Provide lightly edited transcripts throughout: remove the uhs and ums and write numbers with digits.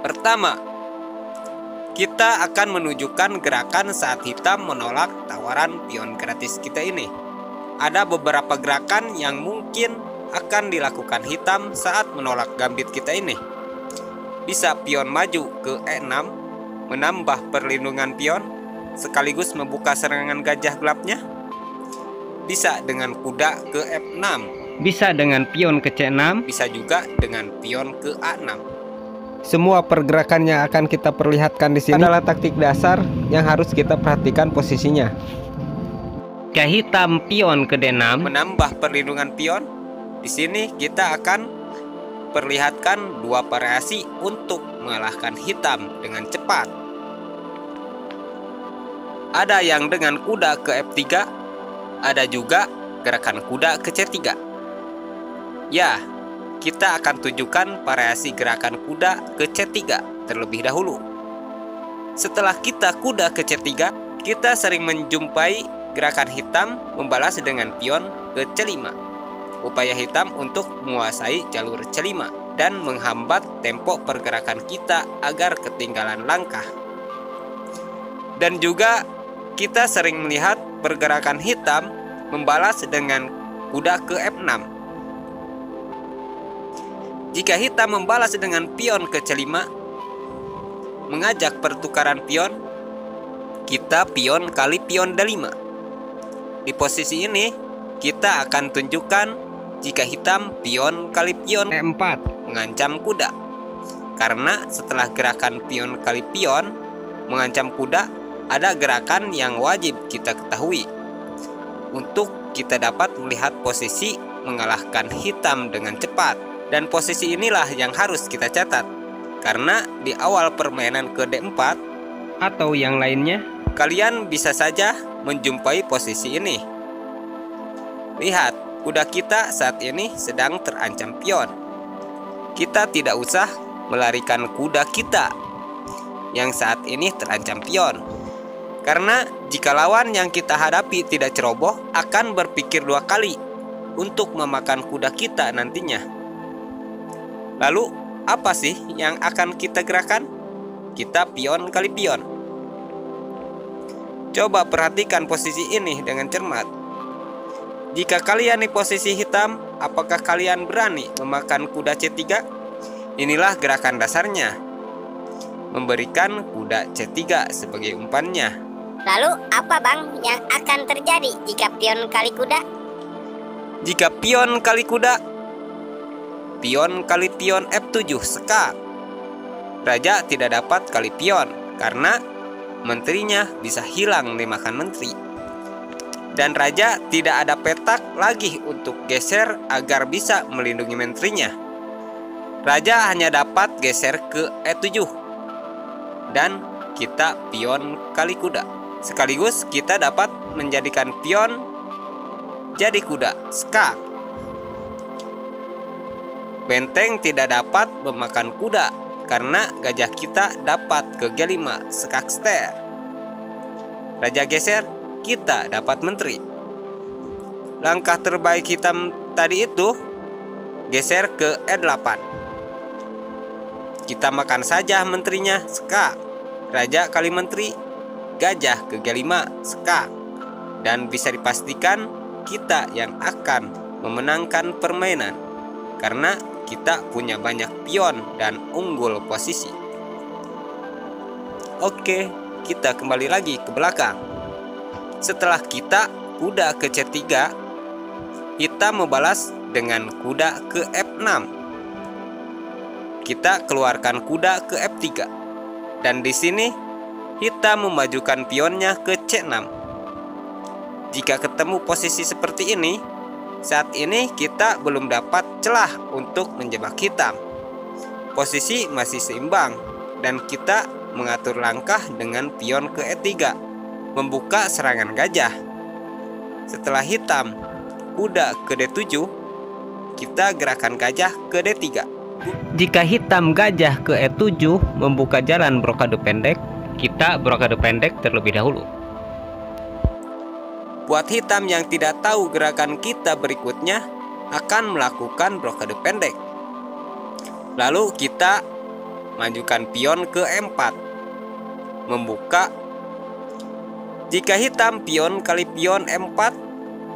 Pertama, kita akan menunjukkan gerakan saat hitam menolak tawaran pion gratis kita ini. Ada beberapa gerakan yang mungkin akan dilakukan hitam saat menolak gambit kita ini. Bisa pion maju ke E6, menambah perlindungan pion, sekaligus membuka serangan gajah gelapnya. Bisa dengan kuda ke F6. Bisa dengan pion ke C6. Bisa juga dengan pion ke A6. Semua pergerakan yang akan kita perlihatkan di sini adalah taktik dasar yang harus kita perhatikan posisinya. Jika hitam pion ke D6, menambah perlindungan pion. Di sini kita akan perlihatkan dua variasi untuk mengalahkan hitam dengan cepat. Ada yang dengan kuda ke F3, ada juga gerakan kuda ke C3. Ya, kita akan tunjukkan variasi gerakan kuda ke C3 terlebih dahulu. Setelah kita kuda ke C3, kita sering menjumpai gerakan hitam membalas dengan pion ke C5. Upaya hitam untuk menguasai jalur C5 dan menghambat tempo pergerakan kita agar ketinggalan langkah. Dan juga kita sering melihat pergerakan hitam membalas dengan kuda ke F6. Jika hitam membalas dengan pion ke C5, mengajak pertukaran pion, kita pion kali pion D5. Di posisi ini, kita akan tunjukkan jika hitam pion kali pion E4 mengancam kuda. Karena setelah gerakan pion kali pion mengancam kuda, ada gerakan yang wajib kita ketahui untuk kita dapat melihat posisi mengalahkan hitam dengan cepat. Dan posisi inilah yang harus kita catat, karena di awal permainan ke D4 atau yang lainnya, kalian bisa saja menjumpai posisi ini. Lihat, kuda kita saat ini sedang terancam pion. Kita tidak usah melarikan kuda kita yang saat ini terancam pion. Karena jika lawan yang kita hadapi tidak ceroboh, akan berpikir dua kali untuk memakan kuda kita nantinya. Lalu, apa sih yang akan kita gerakan? Kita pion kali pion. Coba perhatikan posisi ini dengan cermat. Jika kalian di posisi hitam, apakah kalian berani memakan kuda C3? Inilah gerakan dasarnya. Memberikan kuda C3 sebagai umpannya. Lalu apa bang yang akan terjadi jika pion kali kuda? Jika pion kali kuda, pion kali pion F7 sekak. Raja tidak dapat kali pion karena menterinya bisa hilang dimakan menteri. Dan raja tidak ada petak lagi untuk geser agar bisa melindungi menterinya. Raja hanya dapat geser ke E7. Dan kita pion kali kuda. Sekaligus kita dapat menjadikan pion jadi kuda skak. Benteng tidak dapat memakan kuda karena gajah kita dapat ke G5 skak ster. Raja geser, kita dapat menteri. Langkah terbaik hitam tadi itu geser ke E8. Kita makan saja menterinya skak. Raja kali menteri, gajah ke G5 skak. Dan bisa dipastikan kita yang akan memenangkan permainan karena kita punya banyak pion dan unggul posisi. Oke, kita kembali lagi ke belakang. Setelah kita kuda ke C3, hitam membalas dengan kuda ke F6. Kita keluarkan kuda ke F3. Dan di sini hitam memajukan pionnya ke C6. Jika ketemu posisi seperti ini, saat ini kita belum dapat celah untuk menjebak hitam. Posisi masih seimbang dan kita mengatur langkah dengan pion ke E3, membuka serangan gajah. Setelah hitam kuda ke D7, kita gerakan gajah ke D3. Jika hitam gajah ke E7 membuka jalan brokade pendek, kita brokade pendek terlebih dahulu. Buat hitam yang tidak tahu gerakan kita berikutnya akan melakukan brokade pendek. Lalu kita majukan pion ke E4. Membuka. Jika hitam pion kali pion E4,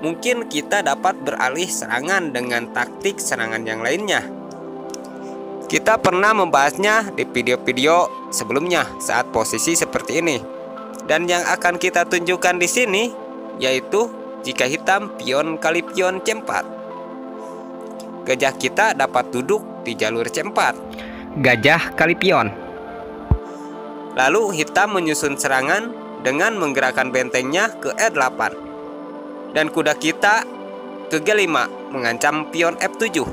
mungkin kita dapat beralih serangan dengan taktik serangan yang lainnya. Kita pernah membahasnya di video-video sebelumnya saat posisi seperti ini. Dan yang akan kita tunjukkan di sini yaitu jika hitam pion kali pion C4. Gajah kita dapat duduk di jalur C4. Gajah kali pion. Lalu hitam menyusun serangan dengan menggerakkan bentengnya ke E8. Dan kuda kita ke G5 mengancam pion F7.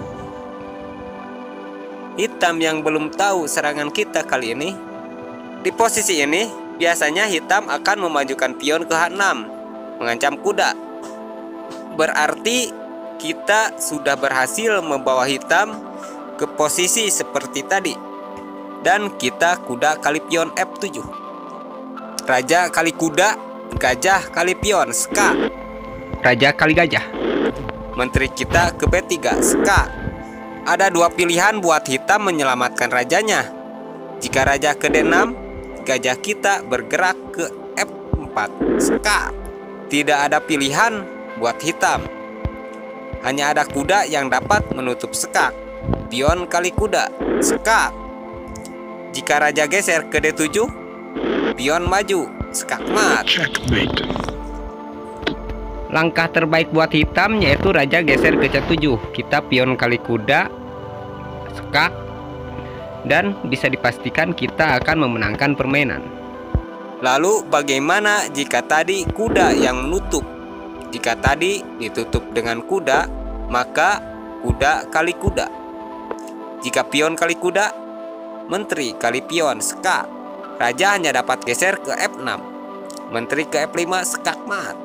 Hitam yang belum tahu serangan kita kali ini, di posisi ini biasanya hitam akan memajukan pion ke H6 mengancam kuda. Berarti kita sudah berhasil membawa hitam ke posisi seperti tadi. Dan kita kuda kali pion F7. Raja kali kuda, gajah kali pion, ska. Raja kali gajah. Menteri kita ke B3, ska. Ada dua pilihan buat hitam menyelamatkan rajanya. Jika raja ke D6, gajah kita bergerak ke F4, ska. Tidak ada pilihan buat hitam. Hanya ada kuda yang dapat menutup skak. Pion kali kuda, skak. Jika raja geser ke D7, pion maju, skak mat. Langkah terbaik buat hitam yaitu raja geser ke C7. Kita pion kali kuda, skak, dan bisa dipastikan kita akan memenangkan permainan. Lalu bagaimana jika tadi kuda yang menutup? Jika tadi ditutup dengan kuda, maka kuda kali kuda. Jika pion kali kuda, menteri kali pion, skak. Raja hanya dapat geser ke F6. Menteri ke F5, skak mat.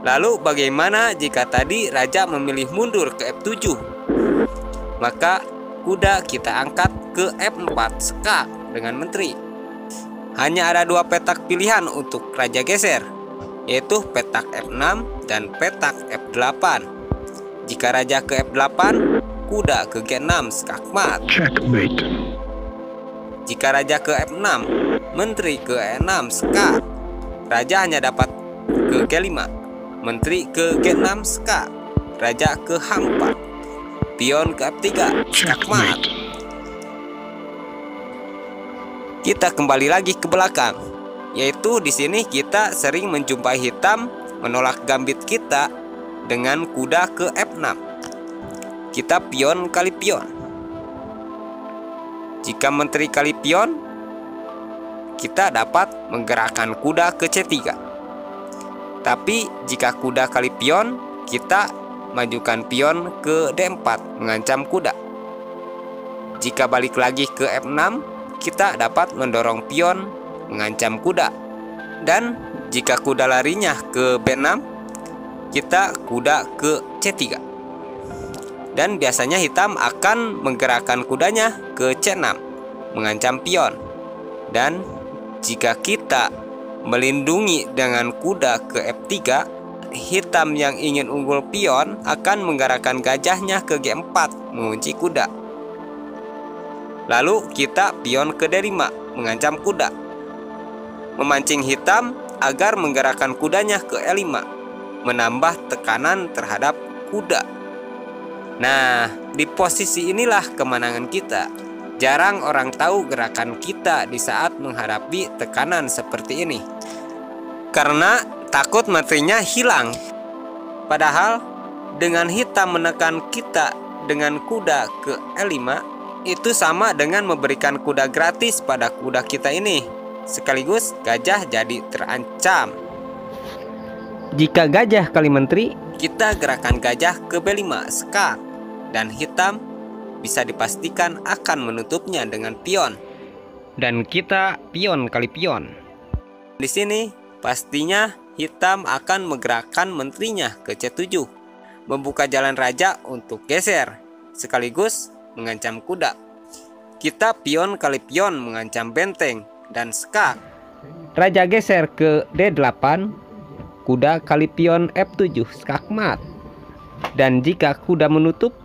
Lalu bagaimana jika tadi raja memilih mundur ke F7? Maka kuda kita angkat ke F4, skak dengan menteri. Hanya ada dua petak pilihan untuk raja geser, yaitu petak F6 dan petak F8. Jika raja ke F8, kuda ke G6, skak mat. Jika raja ke F6, menteri ke E6, ska. Raja hanya dapat ke G5, menteri ke G6, ska. Raja ke H4, pion ke F3, skak mat. Kita kembali lagi ke belakang, yaitu di sini kita sering menjumpai hitam menolak gambit kita dengan kuda ke F6. Kita pion kali pion. Jika menteri kali pion, kita dapat menggerakkan kuda ke C3. Tapi jika kuda kali pion, kita majukan pion ke D4 mengancam kuda. Jika balik lagi ke F6, kita dapat mendorong pion mengancam kuda. Dan jika kuda larinya ke B6, kita kuda ke C3. Dan biasanya hitam akan menggerakkan kudanya ke C6 mengancam pion. Dan jika kita melindungi dengan kuda ke F3, hitam yang ingin unggul pion akan menggerakkan gajahnya ke G4 mengunci kuda. Lalu kita pion ke D5 mengancam kuda, memancing hitam agar menggerakkan kudanya ke E5, menambah tekanan terhadap kuda. Nah, di posisi inilah kemenangan kita. Jarang orang tahu gerakan kita di saat menghadapi tekanan seperti ini, karena takut menterinya hilang. Padahal dengan hitam menekan kita dengan kuda ke E5, itu sama dengan memberikan kuda gratis pada kuda kita ini. Sekaligus gajah jadi terancam. Jika gajah kali menteri, kita gerakan gajah ke B5, skak, dan hitam bisa dipastikan akan menutupnya dengan pion. Dan kita pion kali pion. Di sini pastinya hitam akan menggerakkan menterinya ke C7, membuka jalan raja untuk geser, sekaligus mengancam kuda. Kita pion kali pion mengancam benteng dan skak. Raja geser ke D8, kuda kali pion F7, skak mat. Dan jika kuda menutup,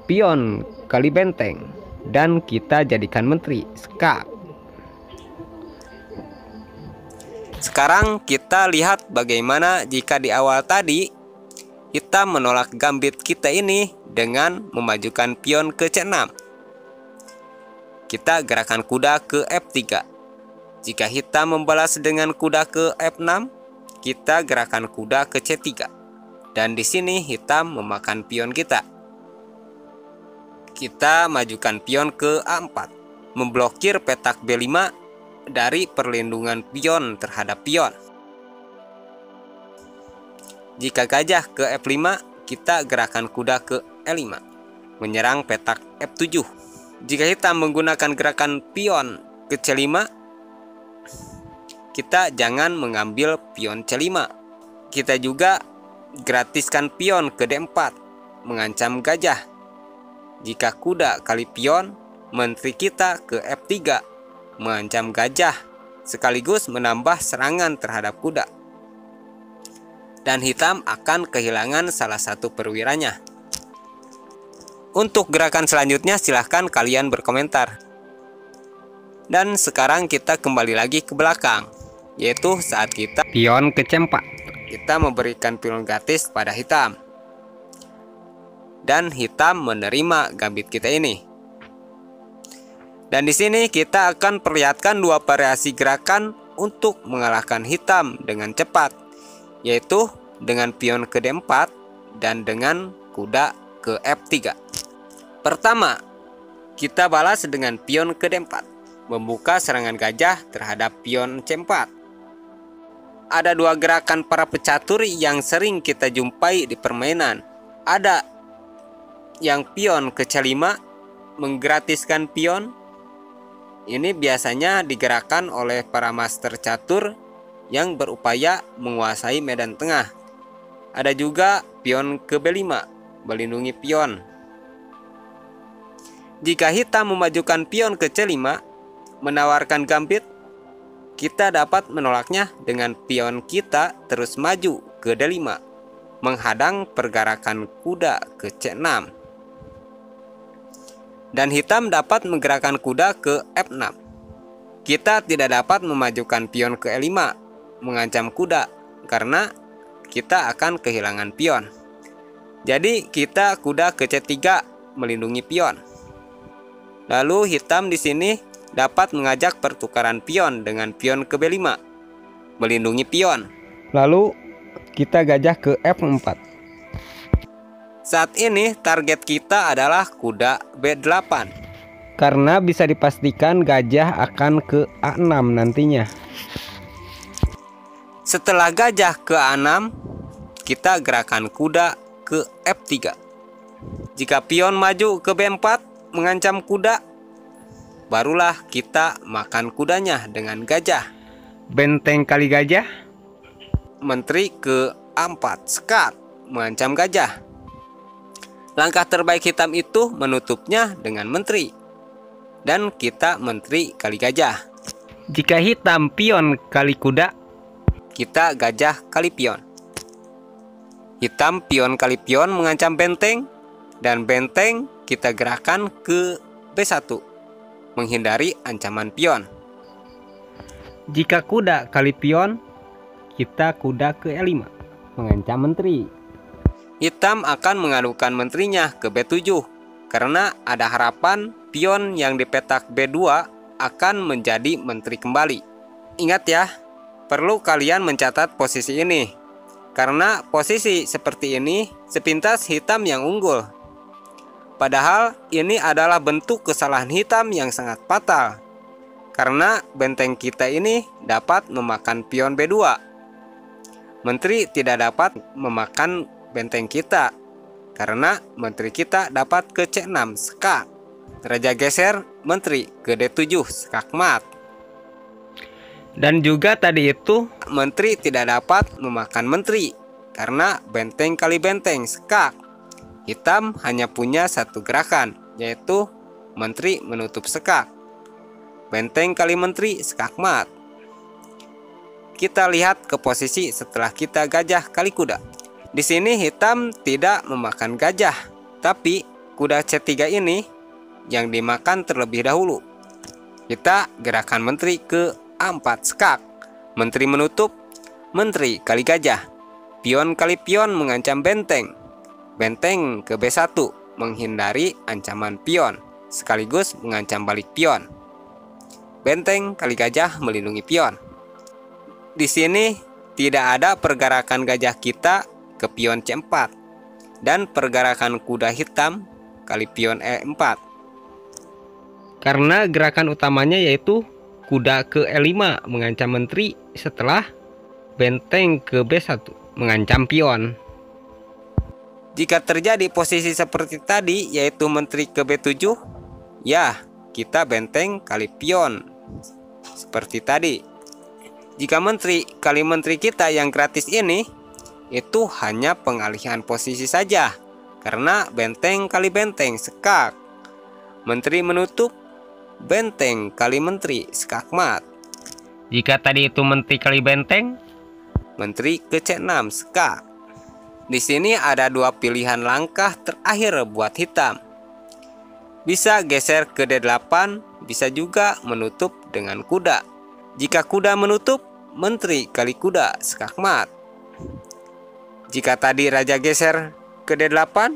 pion kali benteng dan kita jadikan menteri. Skak. Sekarang kita lihat bagaimana jika di awal tadi hitam menolak gambit kita ini dengan memajukan pion ke C6. Kita gerakan kuda ke F3. Jika hitam membalas dengan kuda ke F6, kita gerakan kuda ke C3. Dan di sini hitam memakan pion kita. Kita majukan pion ke A4, memblokir petak B5 dari perlindungan pion terhadap pion. Jika gajah ke F5, kita gerakan kuda ke E5, menyerang petak F7. Jika hitam menggunakan gerakan pion ke C5, kita jangan mengambil pion C5. Kita juga gratiskan pion ke D4, mengancam gajah. Jika kuda kali pion, menteri kita ke F3, mengancam gajah, sekaligus menambah serangan terhadap kuda. Dan hitam akan kehilangan salah satu perwiranya. Untuk gerakan selanjutnya silahkan kalian berkomentar. Dan sekarang kita kembali lagi ke belakang, yaitu saat kita Pion ke C4. kita memberikan pion gratis pada hitam. Dan hitam menerima gambit kita ini. Dan di sini kita akan perlihatkan dua variasi gerakan untuk mengalahkan hitam dengan cepat, yaitu dengan pion ke D4 dan dengan kuda ke F3. Pertama, kita balas dengan pion ke D4, membuka serangan gajah terhadap pion C4. Ada dua gerakan para pecatur yang sering kita jumpai di permainan. Ada yang pion ke C5 menggratiskan pion. Ini biasanya digerakkan oleh para master catur yang berupaya menguasai medan tengah. Ada juga pion ke B5, melindungi pion. Jika hitam memajukan pion ke C5, menawarkan gambit, kita dapat menolaknya dengan pion kita terus maju ke D5, menghadang pergerakan kuda ke C6. Dan hitam dapat menggerakkan kuda ke F6. Kita tidak dapat memajukan pion ke E5, mengancam kuda, karena kita akan kehilangan pion. Jadi kita kuda ke C3, melindungi pion. Lalu hitam di sini dapat mengajak pertukaran pion dengan pion ke B5, melindungi pion. Lalu kita gajah ke F4. Saat ini target kita adalah kuda B8. Karena bisa dipastikan gajah akan ke A6 nantinya. Setelah gajah ke A6, kita gerakan kuda ke F3. Jika pion maju ke B4 mengancam kuda, barulah kita makan kudanya dengan gajah. Benteng kali gajah. Menteri ke A4, skat, mengancam gajah. Langkah terbaik hitam itu menutupnya dengan menteri. Dan kita menteri kali gajah. Jika hitam pion kali kuda, kita gajah kali pion. Hitam pion kali pion mengancam benteng. Dan benteng kita gerakan ke B1, menghindari ancaman pion. Jika kuda kali pion, kita kuda ke E5, mengancam menteri. Hitam akan mengadukan menterinya ke B7, karena ada harapan pion yang di petak B2 akan menjadi menteri kembali. Ingat ya, perlu kalian mencatat posisi ini, karena posisi seperti ini sepintas hitam yang unggul. Padahal ini adalah bentuk kesalahan hitam yang sangat fatal, karena benteng kita ini dapat memakan pion B2. Menteri tidak dapat memakan benteng kita, karena menteri kita dapat ke C6, skak. Raja geser menteri ke D7, skakmat. Dan juga tadi itu Menteri tidak dapat memakan menteri, karena benteng kali benteng, skak. Hitam hanya punya satu gerakan, yaitu menteri menutup skak. Benteng kali menteri, skakmat. Kita lihat ke posisi setelah kita gajah kali kuda. Di sini hitam tidak memakan gajah, tapi kuda C3 ini yang dimakan terlebih dahulu. Kita gerakan menteri ke A4 skak. Menteri menutup, menteri kali gajah. Pion kali pion mengancam benteng. Benteng ke B1 menghindari ancaman pion, sekaligus mengancam balik pion. Benteng kali gajah melindungi pion. Di sini tidak ada pergerakan gajah kita ke pion C4 dan pergerakan kuda hitam kali pion E4. Karena gerakan utamanya yaitu kuda ke E5 mengancam menteri setelah benteng ke B1 mengancam pion. Jika terjadi posisi seperti tadi yaitu menteri ke B7, ya kita benteng kali pion seperti tadi. Jika menteri kali menteri kita yang gratis ini, itu hanya pengalihan posisi saja, karena benteng kali benteng skak. Menteri menutup, benteng kali menteri skakmat. Jika tadi itu menteri kali benteng, Menteri ke C6 skak. Di sini ada dua pilihan langkah terakhir buat hitam. Bisa geser ke D8, bisa juga menutup dengan kuda. Jika kuda menutup, menteri kali kuda skakmat. Jika tadi raja geser ke D8,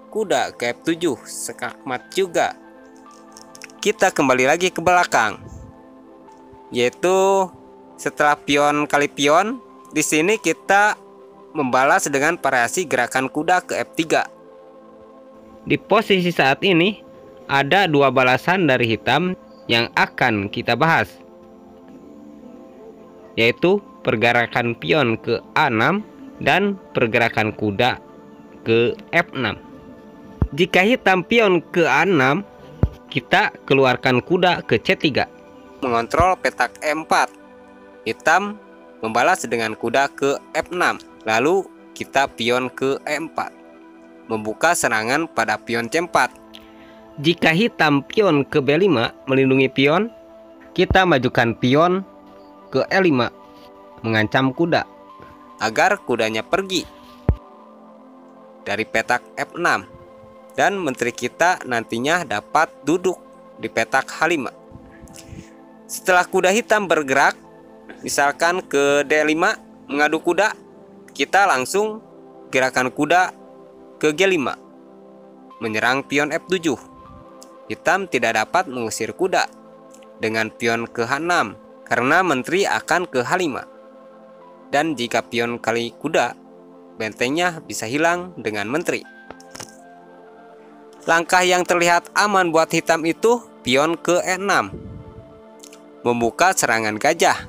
kuda ke F7 skakmat juga. Kita kembali lagi ke belakang, yaitu setelah pion kali pion. Di sini kita membalas dengan variasi gerakan kuda ke F3. di posisi saat ini ada dua balasan dari hitam yang akan kita bahas, yaitu pergerakan pion ke A6 dan pergerakan kuda ke F6. Jika hitam pion ke A6, kita keluarkan kuda ke C3. Mengontrol petak E4. Hitam membalas dengan kuda ke F6. Lalu kita pion ke E4. Membuka serangan pada pion C4. Jika hitam pion ke B5 melindungi pion, kita majukan pion ke E5 mengancam kuda agar kudanya pergi dari petak F6 dan menteri kita nantinya dapat duduk di petak H5. Setelah kuda hitam bergerak misalkan ke D5 mengadu kuda, kita langsung gerakan kuda ke G5 menyerang pion F7. Hitam tidak dapat mengusir kuda dengan pion ke H6 karena menteri akan ke H5. Dan jika pion kali kuda, bentengnya bisa hilang dengan menteri. Langkah yang terlihat aman buat hitam itu pion ke E6, membuka serangan gajah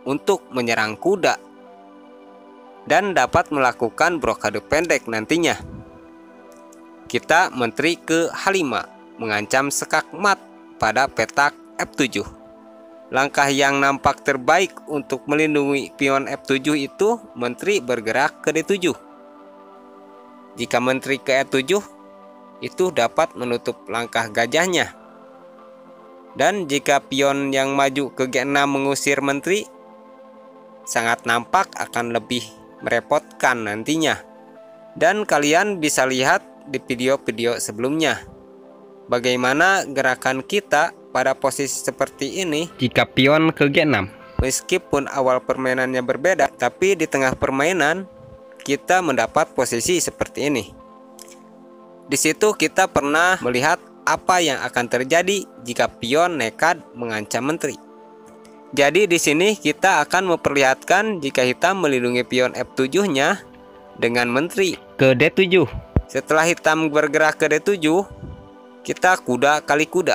untuk menyerang kuda dan dapat melakukan blokade pendek nantinya. Kita menteri ke H5 mengancam skakmat pada petak F7. Langkah yang nampak terbaik untuk melindungi pion F7 itu menteri bergerak ke D7. Jika menteri ke E7, itu dapat menutup langkah gajahnya. Dan jika pion yang maju ke G6 mengusir menteri, sangat nampak akan lebih merepotkan nantinya. Dan kalian bisa lihat di video-video sebelumnya bagaimana gerakan kita pada posisi seperti ini jika pion ke G6. Meskipun awal permainannya berbeda, tapi di tengah permainan kita mendapat posisi seperti ini. Di situ kita pernah melihat apa yang akan terjadi jika pion nekat mengancam menteri. Jadi di sini kita akan memperlihatkan jika hitam melindungi pion F7-nya dengan menteri Ke D7. Setelah hitam bergerak ke D7, kita kuda kali kuda.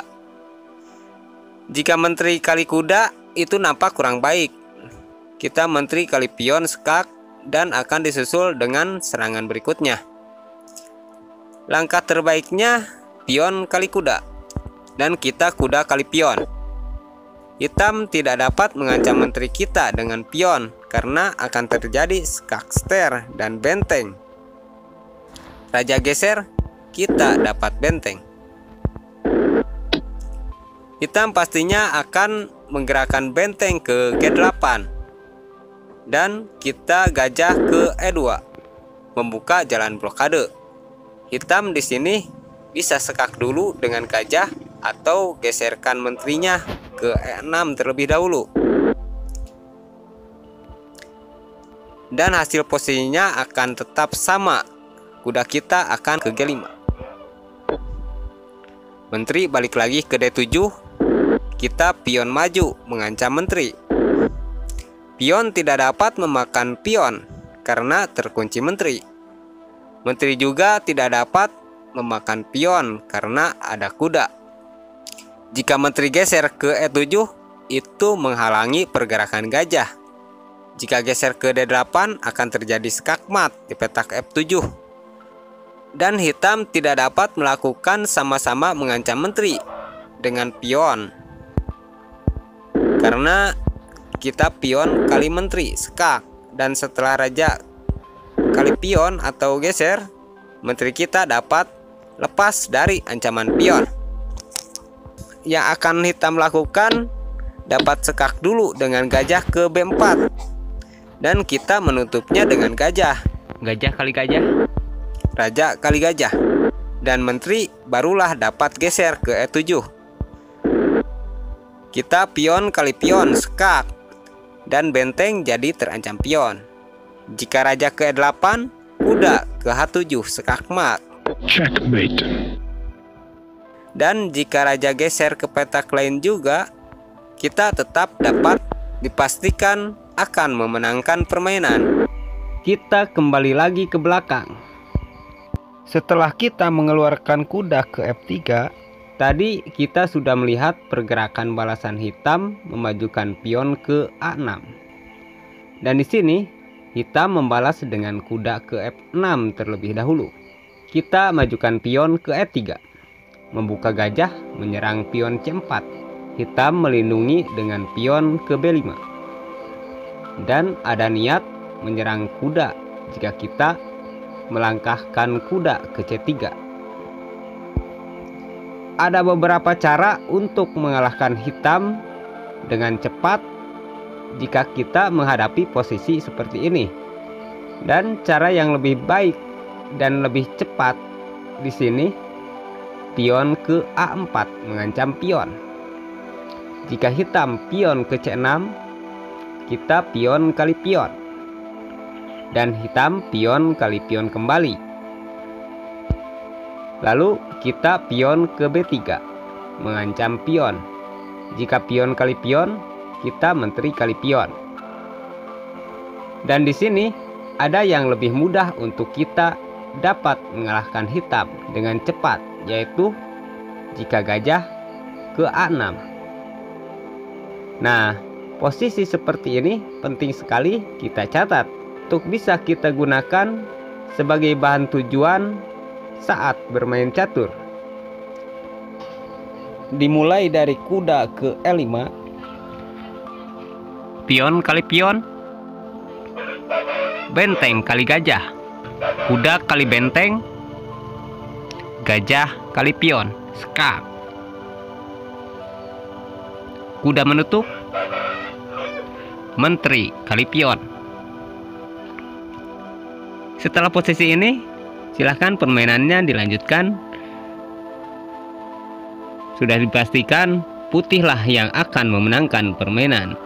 Jika menteri kali kuda itu nampak kurang baik. Kita menteri kali pion skak dan akan disusul dengan serangan berikutnya. Langkah terbaiknya pion kali kuda dan kita kuda kali pion. Hitam tidak dapat mengancam menteri kita dengan pion karena akan terjadi skakster dan benteng. Raja geser, kita dapat benteng. Hitam pastinya akan menggerakkan benteng ke G8 dan kita gajah ke E2 membuka jalan blokade. Hitam di sini bisa sekak dulu dengan gajah atau geserkan menterinya ke E6 terlebih dahulu. Dan hasil posisinya akan tetap sama. Kuda kita akan ke G5. Menteri balik lagi ke D7. Kita pion maju mengancam menteri. Pion tidak dapat memakan pion karena terkunci menteri. Menteri juga tidak dapat memakan pion karena ada kuda. Jika menteri geser ke E7, itu menghalangi pergerakan gajah. Jika geser ke D8 akan terjadi skakmat di petak F7. Dan hitam tidak dapat melakukan sama-sama mengancam menteri dengan pion. Karena kita pion kali menteri, skak. Dan setelah raja kali pion atau geser, menteri kita dapat lepas dari ancaman pion. Yang akan hitam lakukan dapat sekak dulu dengan gajah ke B4. Dan kita menutupnya dengan gajah. Gajah kali gajah. Raja kali gajah. Dan menteri barulah dapat geser ke E7. Kita pion kali pion, skak. Dan benteng jadi terancam pion. Jika raja ke E8, kuda ke H7, skakmat. Checkmate. Dan jika raja geser ke petak lain juga, kita tetap dapat dipastikan akan memenangkan permainan. Kita kembali lagi ke belakang. Setelah kita mengeluarkan kuda ke F3, tadi kita sudah melihat pergerakan balasan hitam memajukan pion ke A6. Dan di sini hitam membalas dengan kuda ke F6 terlebih dahulu. Kita majukan pion ke E3. Membuka gajah menyerang pion C4. Hitam melindungi dengan pion ke B5. Dan ada niat menyerang kuda jika kita melangkahkan kuda ke C3. Ada beberapa cara untuk mengalahkan hitam dengan cepat jika kita menghadapi posisi seperti ini. Dan cara yang lebih baik dan lebih cepat di sini, pion ke A4 mengancam pion. Jika hitam pion ke C6, kita pion kali pion. Dan hitam pion kali pion kembali. Lalu kita pion ke B3 mengancam pion. Jika pion kali pion, kita menteri kali pion. Dan di sini ada yang lebih mudah untuk kita dapat mengalahkan hitam dengan cepat, yaitu jika gajah ke A6. Nah, posisi seperti ini penting sekali kita catat untuk bisa kita gunakan sebagai bahan tujuan saat bermain catur. Dimulai dari kuda ke E5, pion kali pion, benteng kali gajah, kuda kali benteng, gajah kali pion, skak. Kuda menutup, menteri kali pion. Setelah posisi ini, silahkan permainannya dilanjutkan. Sudah dipastikan putihlah yang akan memenangkan permainan.